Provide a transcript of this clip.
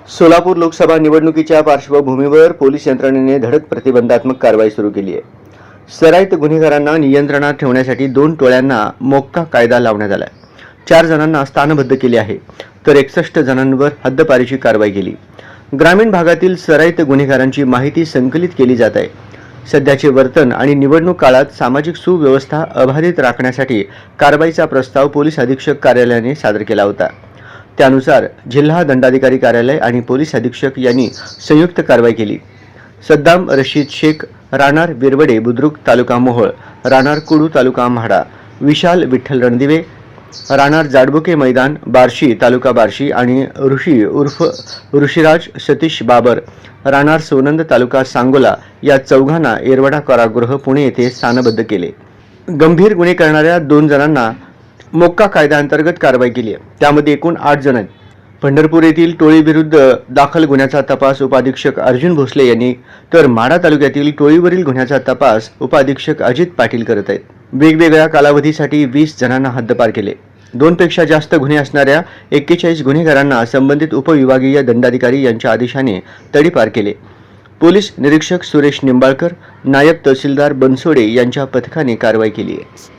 सोलापूर लोकसभा निवडणुकीच्या पार्श्वभूमीवर पोलीस यंत्रणेने धडक प्रतिबंधात्मक कारवाई सुरू केली आहे. सराईत गुन्हेगारांना नियंत्रणात ठेवण्यासाठी 2 टोळ्यांना मोक्का कायदा लावण्यात आला आहे. 4 जणांना स्थानबद्ध केले आहे, तर 61 जणांवर हद्दपारीची कारवाई केली. ग्रामीण भागातील सराईत गुन्हेगारांची माहिती संकलित केली जात आहे. सध्याचे वर्तन आणि निवडणूक काळात सामाजिक सुव्यवस्था अबाधित राखण्यासाठी कारवाईचा प्रस्ताव पोलीस अधीक्षक कार्यालयाने सादर केला होता. त्यानुसार जिल्हा दंडाधिकारी कार्यालय आणि पोलीस अधीक्षक यांनी संयुक्त कारवाई केली. सद्दाम रशीद शेख, राहणार विरवडे बुद्रुक तालुका मोहोळ, राहणार कुडू तालुका म्हाडा, विशाल विठ्ठल रणदिवे, राहणार जाडबुके मैदान बार्शी तालुका बार्शी आणि ऋषी उर्फ ऋषीराज सतीश बाबर, राहणार सोनंद तालुका सांगोला या चौघांना येरवडा कारागृह पुणे येथे स्थानबद्ध केले. गंभीर गुन्हे करणाऱ्या 2 जणांना मोक्का कायद्याअंतर्गत कारवाई केली आहे. त्यामध्ये एकूण 8 जण आहेत. पंढरपूर येथील टोळीविरुद्ध दाखल गुन्ह्याचा तपास उपाधीक्षक अर्जुन भोसले यांनी, तर माढा तालुक्यातील टोळीवरील गुन्ह्याचा तपास उपाधीक्षक अजित पाटील करत आहेत. वेगवेगळ्या कालावधीसाठी 20 जणांना हद्दपार केले. 2 पेक्षा जास्त गुन्हे असणाऱ्या 41 गुन्हेगारांना संबंधित उपविभागीय दंडाधिकारी यांच्या आदेशाने तडीपार केले. पोलीस निरीक्षक सुरेश निंबाळकर, नायब तहसीलदार बनसोडे यांच्या पथकाने कारवाई केली आहे.